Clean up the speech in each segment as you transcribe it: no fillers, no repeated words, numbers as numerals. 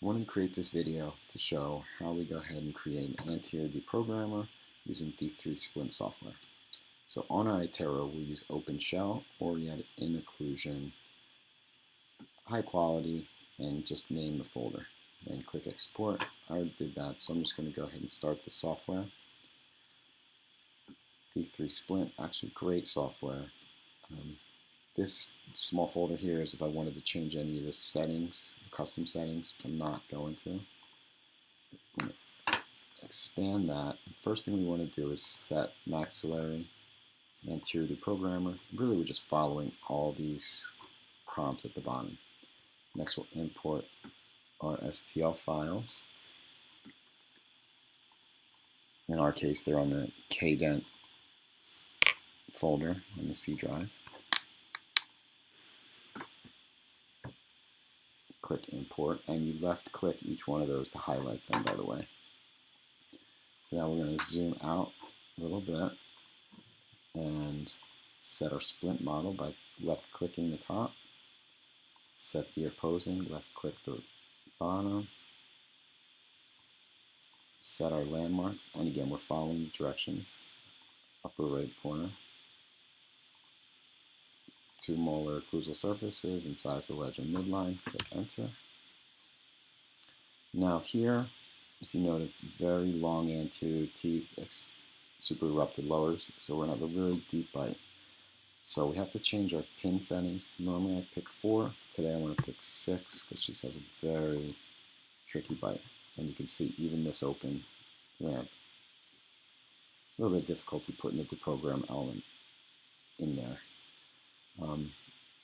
I wanted to create this video to show how we go ahead and create an Anterior Deprogrammer using D3 Splint software. So on our Itero, we use OpenShell, oriented in occlusion, high quality, and just name the folder. And click export. I already did that, so I'm just going to go ahead and start the software. D3 Splint, actually great software. This small folder here is if I wanted to change any of the settings, the custom settings, which I'm not going to. Expand that. First thing we want to do is set maxillary, anterior deprogrammer. Really, we're just following all these prompts at the bottom. Next, we'll import our STL files. In our case, they're on the kdent folder on the C drive. Click import, and you left click each one of those to highlight them, by the way. So now we're going to zoom out a little bit and set our splint model by left clicking the top. Set the opposing, left click the bottom. Set our landmarks, and again we're following the directions. Upper right corner. 2 molar occlusal surfaces and size of legend midline. Click enter. Now here, if you notice, very long anterior teeth, super erupted lowers, so we're going to have a really deep bite. So we have to change our pin settings. Normally I pick 4. Today I want to pick 6 because she has a very tricky bite. And you can see even this open, we're going to have a little bit of difficulty putting the deprogram element in there.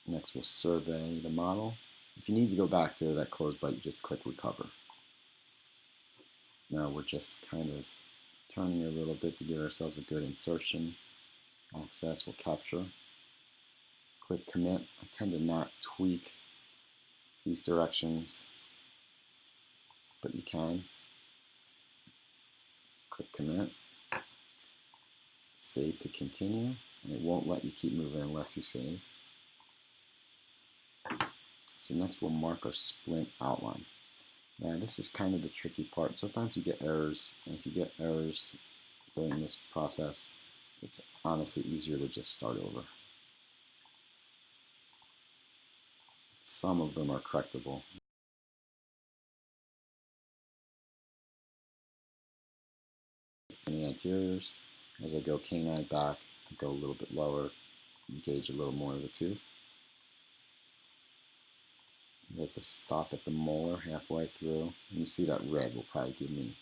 Next we'll survey the model. If you need to go back to that closed bite, you just click recover. Now we're just kind of turning a little bit to give ourselves a good insertion. Access will capture. Click commit. I tend to not tweak these directions, but you can. Click commit. Save to continue, and it won't let you keep moving unless you save. So next we'll mark our splint outline. Now this is kind of the tricky part. Sometimes you get errors, and if you get errors during this process, it's honestly easier to just start over. Some of them are correctable. In the anteriors, as I go canine back, I go a little bit lower, engage a little more of the tooth. You have to stop at the molar halfway through, and you see that red will probably give me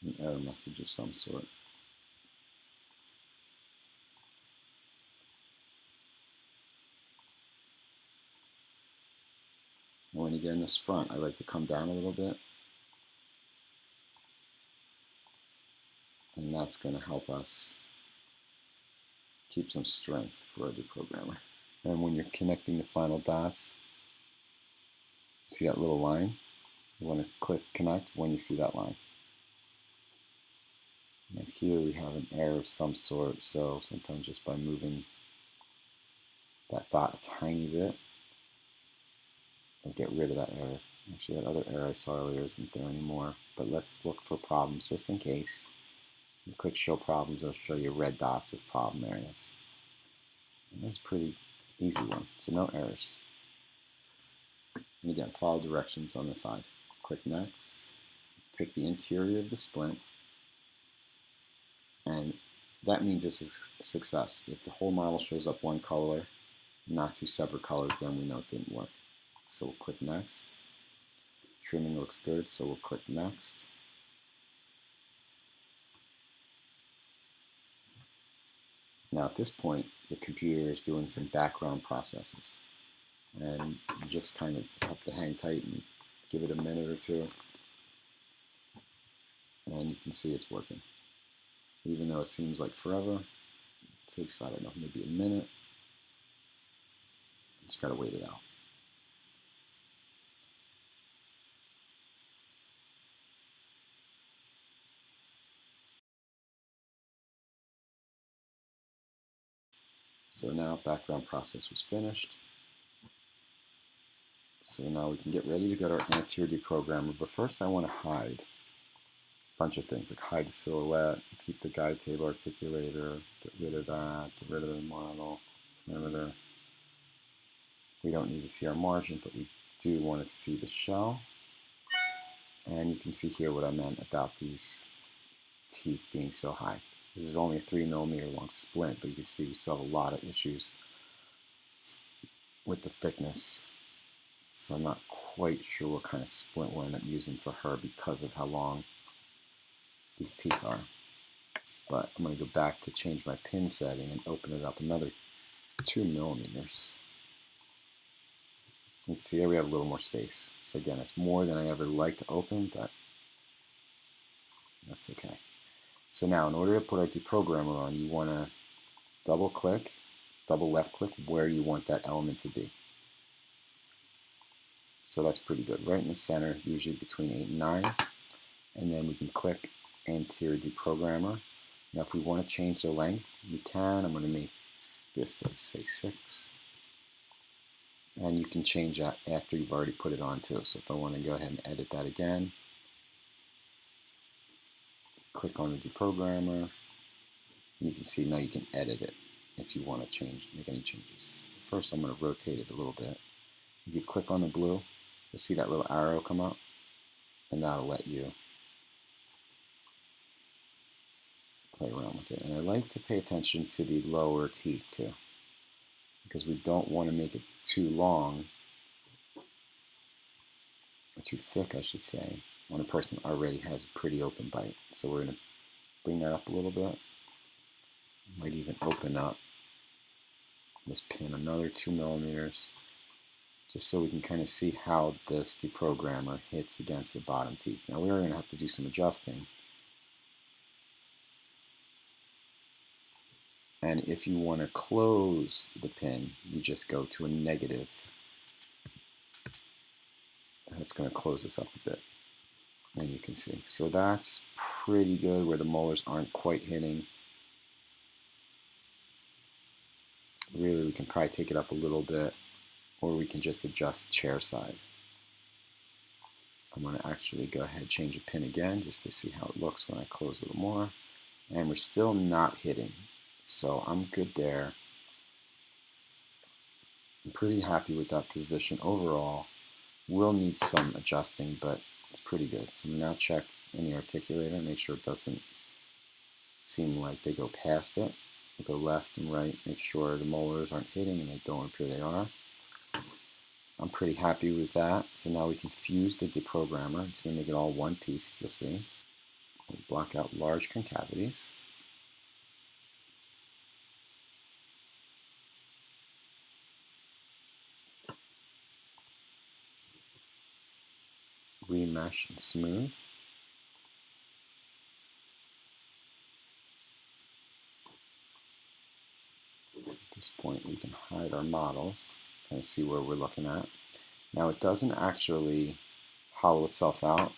an error message of some sort. And when you get in this front, I like to come down a little bit, and that's going to help us keep some strength for our deprogrammer. And when you're connecting the final dots, see that little line? You want to click connect when you see that line. And here we have an error of some sort, so sometimes just by moving that dot a tiny bit, I'll get rid of that error. Actually, that other error I saw earlier isn't there anymore, but let's look for problems just in case. You click show problems, it'll show you red dots of problem areas. And that's a pretty easy one, so no errors. And again, follow directions on the side. Click next, pick the interior of the splint, and that means this is a success. If the whole model shows up one color, not 2 separate colors, then we know it didn't work. So we'll click next. Trimming looks good, so we'll click next. Now at this point, the computer is doing some background processes. And you just kind of have to hang tight and give it a minute or two. And you can see it's working. Even though it seems like forever, it takes, I don't know, maybe a minute. Just gotta wait it out. So now background process was finished. So now we can get ready to go to our Anterior Deprogrammer, but first I want to hide a bunch of things, like hide the silhouette, keep the guide table articulator, get rid of that, get rid of the model parameter. We don't need to see our margin, but we do want to see the shell. And you can see here what I meant about these teeth being so high. This is only a 3mm long splint, but you can see we still have a lot of issues with the thickness. So I'm not quite sure what kind of splint we'll end up using for her because of how long these teeth are. But I'm going to go back to change my pin setting and open it up another 2mm. You can see there we have a little more space. So again, it's more than I ever like to open, but that's okay. So now in order to put our deprogrammer on, you want to double left click where you want that element to be. So that's pretty good. Right in the center, usually between 8 and 9. And then we can click Anterior Deprogrammer. Now if we want to change the length, you can. I'm going to make this, let's say 6. And you can change that after you've already put it on too. So if I want to go ahead and edit that again, click on the deprogrammer. And you can see now you can edit it if you want to make any changes. First I'm going to rotate it a little bit. If you click on the blue, you'll see that little arrow come up, and that'll let you play around with it. And I like to pay attention to the lower teeth too, because we don't want to make it too long, or too thick I should say, when a person already has a pretty open bite. So we're going to bring that up a little bit. Might even open up this pin another 2mm, just so we can kind of see how this deprogrammer hits against the bottom teeth. Now we are going to have to do some adjusting. And if you want to close the pin, you just go to a negative. That's going to close this up a bit. And you can see. So that's pretty good where the molars aren't quite hitting. Really, we can probably take it up a little bit, or we can just adjust chair side. I'm going to actually go ahead and change the pin again just to see how it looks when I close a little more. And we're still not hitting. So I'm good there. I'm pretty happy with that position overall. We'll need some adjusting, but it's pretty good. So now check in the articulator, make sure it doesn't seem like they go past it. We'll go left and right, make sure the molars aren't hitting, and they don't appear they are. I'm pretty happy with that. So now we can fuse the deprogrammer. It's going to make it all one piece, you'll see. We'll block out large concavities. Remesh and smooth. At this point we can hide our models and see where we're looking at. Now it doesn't actually hollow itself out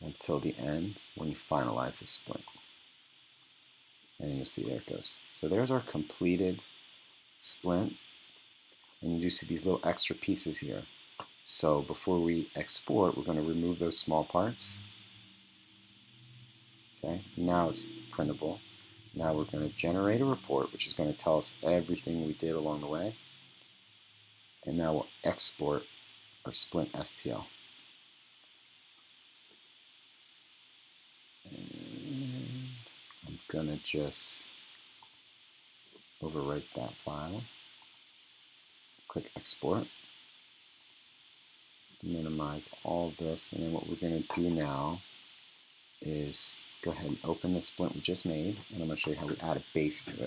until the end when you finalize the splint. And you'll see there it goes. So there's our completed splint. And you do see these little extra pieces here. So before we export, we're going to remove those small parts. Okay, now it's printable. Now we're going to generate a report, which is going to tell us everything we did along the way. And now we'll export our splint STL. And I'm going to just overwrite that file. Click export. Minimize all of this, and then what we're going to do now is go ahead and open the splint we just made, and I'm going to show you how we add a base to it.